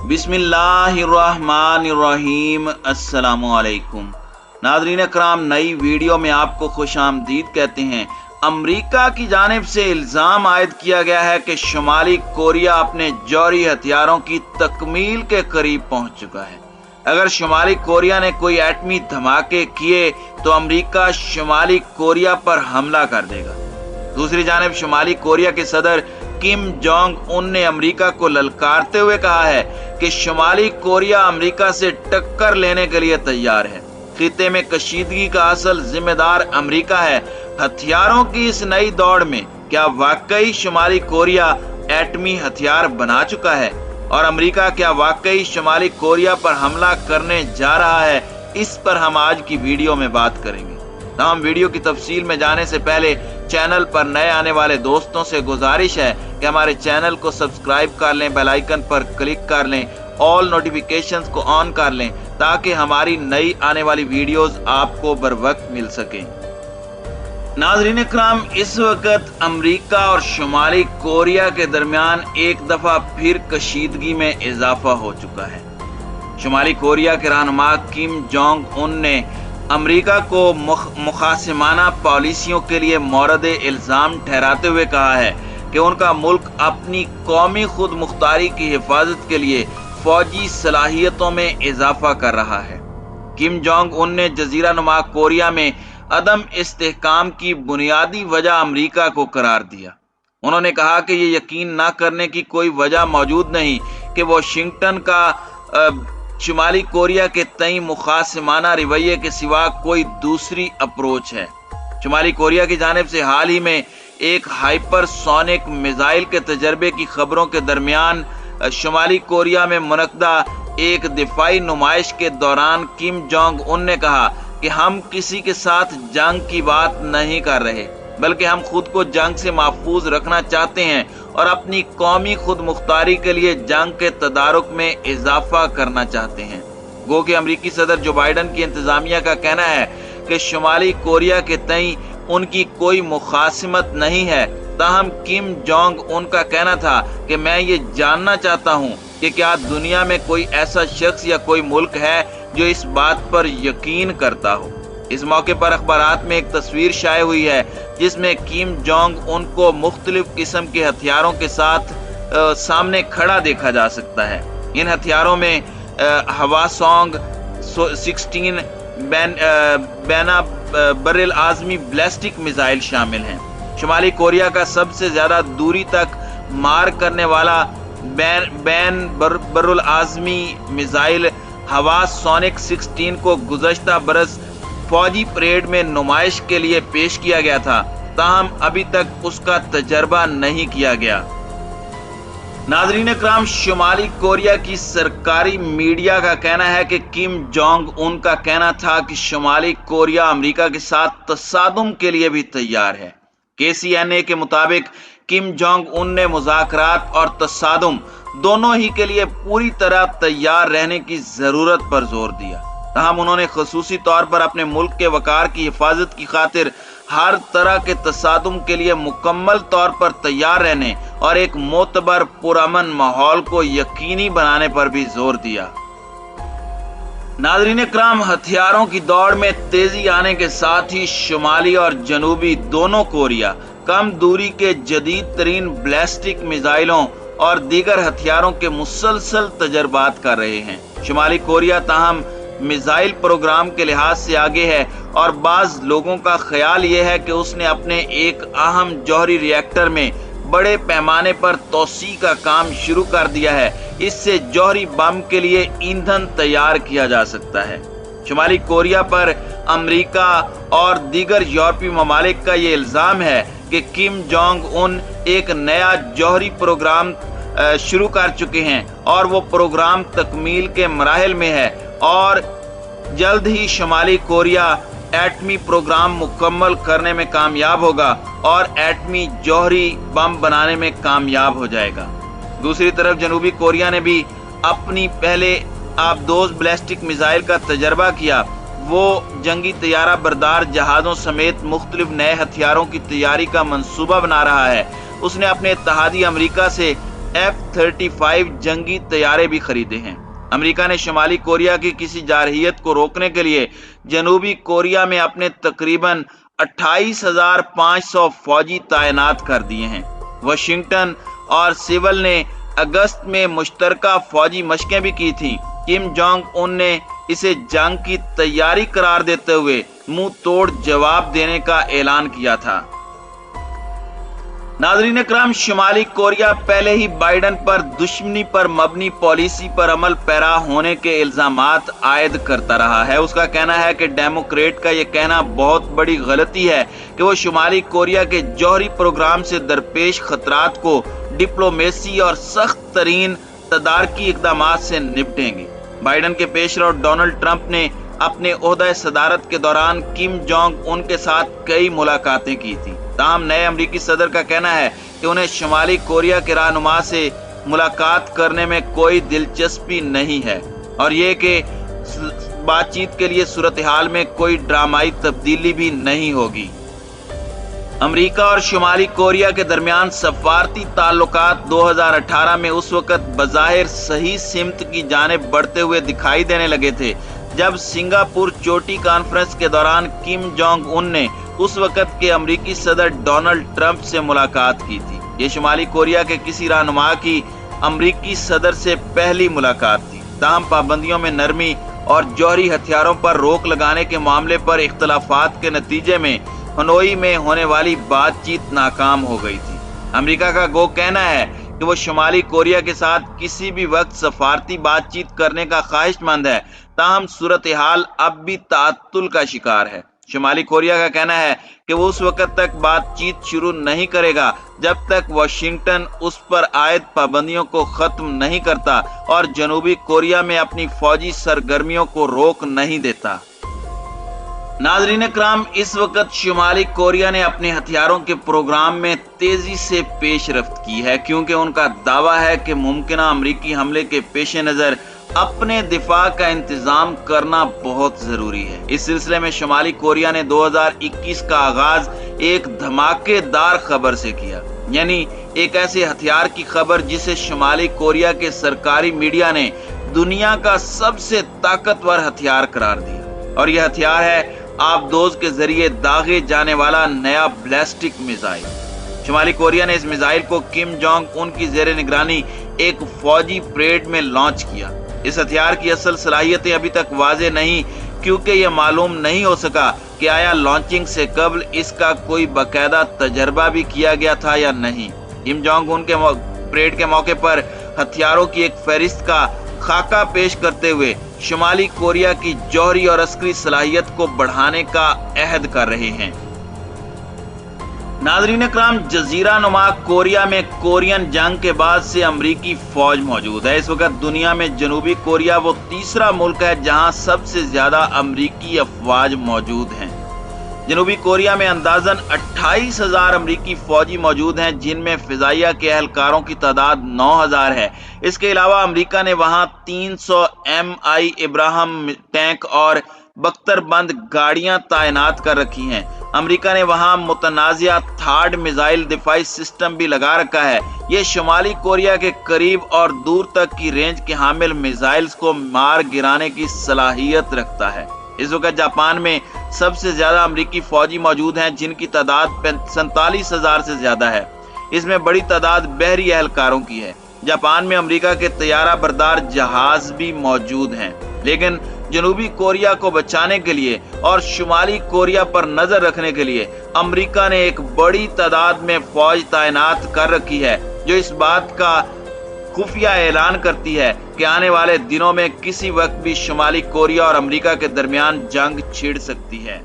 बिस्मिल्लाहिर्रहमानिर्रहीम। अस्सलामुअलैकुम नाज़रीन अकराम, नई वीडियो में आपको खुश आमदीद कहते हैं। अमरीका की जानिब से इल्ज़ाम आयद किया गया है कि शुमाली कोरिया अपने जौहरी हथियारों की तकमील के करीब पहुंच चुका है। अगर शुमाली कोरिया ने कोई एटमी धमाके किए तो अमरीका शुमाली कोरिया पर हमला कर देगा। दूसरी जानिब शुमाली कोरिया के सदर किम जोंग उन ने अमरीका को ललकारते हुए कहा है कि शुमाली कोरिया अमरीका से टक्कर लेने के लिए तैयार है। खिते में कशीदगी का असल जिम्मेदार अमरीका है। हथियारों की इस नई दौड़ में क्या वाकई शुमाली कोरिया एटमी हथियार बना चुका है और अमरीका क्या वाकई शुमाली कोरिया पर हमला करने जा रहा है? इस पर हम आज की वीडियो में बात करेंगे। तमाम वीडियो की तफसील में जाने से पहले चैनल पर नए आने वाले दोस्तों से गुजारिश है कि हमारे चैनल को सब्सक्राइब कर लें, बेल आइकन पर क्लिक कर लें, ऑल नोटिफिकेशंस को ऑन कर लें ताकि हमारी नई आने वाली वीडियोस आपको बर वक्त मिल सके। नाज़रीन इकराम, इस वक्त अमरीका और शुमाली कोरिया के दरमियान एक दफा फिर कशीदगी में इजाफा हो चुका है। शुमाली कोरिया के रहनुमा किम जोंग उन ने अमरीका को मुखासिमाना पॉलिसियों के लिए मौरद इल्ज़ाम ठहराते हुए कहा है कि उनका मुल्क अपनी कौमी खुद मुख्तारी की हिफाजत के लिए फौजी सलाहियतों में इजाफा कर रहा है। किम जोंग उन ने जजीरा नुमा कोरिया में अदम इस्तेहकाम की बुनियादी वजह अमरीका को करार दिया। उन्होंने कहा कि ये यकीन न करने की कोई वजह मौजूद नहीं कि वाशिंगटन का शुमाली कोरिया के तई मुखासिमाना रवैये के सिवा कोई दूसरी अप्रोच है। शुमाली कोरिया की जानिब से हाल ही में एक हाइपरसोनिक मिसाइल के तजर्बे की खबरों के दरमियान शुमाली कोरिया में मुनक्दा एक दिफाई नुमाइश के दौरान किम जोंग उन ने कहा कि हम किसी के साथ जंग की बात नहीं कर रहे, बल्कि हम खुद को जंग से महफूज रखना चाहते हैं और अपनी कौमी खुद मुख्तारी के लिए जंग के तदारुक में इजाफा करना चाहते हैं। गो कि अमरीकी सदर जो बाइडन की इंतजामिया का कहना है कि शुमाली कोरिया के तई उनकी कोई मुखासिमत नहीं है, ताहम किम जोंग उनका कहना था कि मैं ये जानना चाहता हूँ कि क्या दुनिया में कोई ऐसा शख्स या कोई मुल्क है जो इस बात पर यकीन करता हो। इस मौके पर अखबारात में एक तस्वीर शाये हुई है जिसमें किम जोंग उनको मुख्तलिफ किस्म के हथियारों के साथ सामने खड़ा देखा जा सकता है। इन हथियारों में हवासोंग 16 बैना बर्रेल आजमी बैलिस्टिक मिसाइल शामिल हैं। शुमाली कोरिया का सबसे ज्यादा दूरी तक मार करने वाला बैन बर्रुल आजमी मिसाइल हवासोनिक 16 को गुज़श्ता बरस फौजी परेड में नुमाइश के लिए पेश किया गया था, ताहम अभी तक उसका तजर्बा नहीं किया गया। नाज़रीन इकराम, शुमाली कोरिया की सरकारी मीडिया का कहना है कि किम जोंग उन का कहना था कि शुमाली कोरिया अमेरिका के साथ तसादुम के लिए भी तैयार है। KCNA के मुताबिक किम जोंग उन ने मुज़ाकरात और तसादुम दोनों ही के लिए पूरी तरह तैयार रहने की जरूरत पर जोर दिया। ताहम उन्होंने खसूसी तौर पर अपने मुल्क के वकार की हिफाजत की खातिर हर तरह के तसादुम के लिए मुकम्मल तौर पर तैयार रहने और एक मोतबर पुरअमन माहौल को यकीनी बनाने पर भी जोर दिया। नाज़रीन इकराम, हथियारों की दौड़ में तेजी आने के साथ ही शुमाली और जनूबी दोनों कोरिया कम दूरी के जदीद तरीन बैलिस्टिक मिसाइलों और दीगर हथियारों के मुसलसल तजर्बात कर रहे हैं। शुमाली कोरिया ताहम मिसाइल प्रोग्राम के लिहाज से आगे है और बाज लोगों का ख्याल यह है कि उसने अपने एक अहम जौहरी रिएक्टर में बड़े पैमाने पर तोसी का काम शुरू कर दिया है। इससे जौहरी बम के लिए ईंधन तैयार किया जा सकता है। शुमाली कोरिया पर अमेरिका और दीगर यूरोपीय ममालिक का ये इल्जाम है कि किम जोंग उन एक नया जौहरी प्रोग्राम शुरू कर चुके हैं और वो प्रोग्राम तकमील के मराहिल में है और जल्द ही शुमाली कोरिया एटमी प्रोग्राम मुकम्मल करने में कामयाब होगा और एटमी जौहरी बम बनाने में कामयाब हो जाएगा। दूसरी तरफ जनूबी कोरिया ने भी अपनी पहले आबदोज बैलिस्टिक मिसाइल का तजर्बा किया। वो जंगी तैयारा बरदार जहाज़ों समेत मुख्तलिफ नए हथियारों की तैयारी का मंसूबा बना रहा है। उसने अपने इत्तेहादी अमेरिका से F-35 जंगी तैयारे भी खरीदे हैं। अमेरिका ने शुमाली कोरिया की किसी जारहियत को रोकने के लिए जनूबी कोरिया में अपने तकरीबन 28,500 फौजी तैनात कर दिए हैं। वाशिंगटन और सिवल ने अगस्त में मुश्तरका फौजी मशकें भी की थीं। किम जोंग उन ने इसे जंग की तैयारी करार देते हुए मुंह तोड़ जवाब देने का ऐलान किया था। नाज़रीन इकराम, शुमाली कोरिया पहले ही बाइडन पर दुश्मनी पर मबनी पॉलिसी पर अमल पैरा होने के इल्जामात आयद करता रहा है। उसका कहना है कि डेमोक्रेट का यह कहना बहुत बड़ी गलती है कि वो शुमाली कोरिया के जौहरी प्रोग्राम से दरपेश खतरात को डिप्लोमेसी और सख्त तरीन तदारकी इकदामात से निपटेंगे। बाइडन के पेशरो डोनाल्ड ट्रंप ने अपने ओहदा सदारत के दौरान किम जोंग उन के साथ कई मुलाकातें की थी। ताहम नए अमरीकी सदर का कहना है कि उन्हें शुमाली कोरिया के रहनुमा से मुलाकात करने में कोई दिलचस्पी नहीं है और ये कि बातचीत के लिए सूरत हाल में कोई ड्रामाई तब्दीली भी नहीं होगी। अमेरिका और शुमाली कोरिया के दरमियान सफारती ताल्लुकात 2018 में उस वक्त बज़ाहिर सही सिमत की जानिब बढ़ते हुए दिखाई देने लगे थे जब सिंगापुर चोटी कॉन्फ्रेंस के दौरान किम जोंग उन ने उस वक्त के अमरीकी सदर डोनाल्ड ट्रंप से मुलाकात की थी। ये शुमाली कोरिया के किसी रहनुमा की अमरीकी सदर से पहली मुलाकात थी। ताहम पाबंदियों में नरमी और जौहरी हथियारों पर रोक लगाने के मामले पर इख्तलाफात के नतीजे में हनोई में होने वाली बातचीत नाकाम हो गई थी। अमेरिका का गो कहना है कि वो शुमाली कोरिया के साथ किसी भी वक्त सफारती बातचीत करने का ख्वाहिशमंद है, ताहम सूरत हाल अब भी ताअत्तुल का शिकार है। शुमाली कोरिया का कहना है कि वो उस वक्त तक बातचीत शुरू नहीं करेगा जब तक वाशिंगटन उस पर आयद पाबंदियों को खत्म नहीं करता और जनूबी कोरिया में अपनी फौजी सरगर्मियों को रोक नहीं देता। नाज़रीन इकराम, इस वक्त शुमाली कोरिया ने अपने हथियारों के प्रोग्राम में तेजी से पेशरफ्त की है क्योंकि उनका दावा है कि मुमकिना अमरीकी हमले के पेश नज़र अपने दिफा का इंतजाम करना बहुत जरूरी है। इस सिलसिले में शुमाली कोरिया ने 2021 का आगाज एक धमाकेदार खबर से किया, यानी एक ऐसे हथियार की खबर जिसे शुमाली कोरिया के सरकारी मीडिया ने दुनिया का सबसे ताकतवर हथियार करार दिया और यह हथियार है आबदोज के जरिए दागे जाने वाला नया बैलिस्टिक मिसाइल। शुमाली कोरिया ने इस मिसाइल को किम जोंग उन की जेर निगरानी एक फौजी परेड में लॉन्च किया। इस हथियार की असल सलाहियतें अभी तक वाजे नहीं क्योंकि यह मालूम नहीं हो सका कि आया लॉन्चिंग से कबल इसका कोई बाकायदा तजर्बा भी किया गया था या नहीं। किम जोंग उन के परेड के मौके पर हथियारों की एक फहरिस्त का खाका पेश करते हुए शुमाली कोरिया की जौहरी और अस्करी सलाहियत को बढ़ाने का अहद कर रहे हैं। नाज़रीन इकराम, जजीरा नुमा कोरिया में कोरियन जंग के बाद से अमरीकी फौज मौजूद है। इस वक्त दुनिया में जनूबी कोरिया वो तीसरा मुल्क है जहां सबसे ज्यादा अमरीकी अफवाज मौजूद हैं। जनूबी कोरिया में अंदाजन 28,000 अमरीकी फौजी मौजूद हैं जिनमें फिजाइया के एहलकारों की तादाद 9,000 है। इसके अलावा अमरीका ने वहां 300 MI इब्राहिम टैंक और बख्तरबंद गाड़ियां तैनात कर रखी हैं। अमेरिका ने वहां मुतनाज़िया थार्ड मिसाइल दिफाई सिस्टम भी लगा रखा है। ये शुमाली कोरिया के करीब और दूर तक की रेंज के हामिल मिसाइल्स को मार गिराने की सलाहियत रखता है। इस वक्त जापान में सबसे ज्यादा अमरीकी फौजी मौजूद हैं जिनकी तादाद 47,000 से ज्यादा है। इसमें बड़ी तादाद बहरी एहलकारों की है। जापान में अमेरिका के तैयारा बरदार जहाज भी मौजूद हैं, लेकिन जनूबी कोरिया को बचाने के लिए और शुमाली कोरिया पर नजर रखने के लिए अमेरिका ने एक बड़ी तादाद में फौज तैनात कर रखी है, जो इस बात का खुफिया ऐलान करती है कि आने वाले दिनों में किसी वक्त भी शुमाली कोरिया और अमेरिका के दरमियान जंग छिड़ सकती है।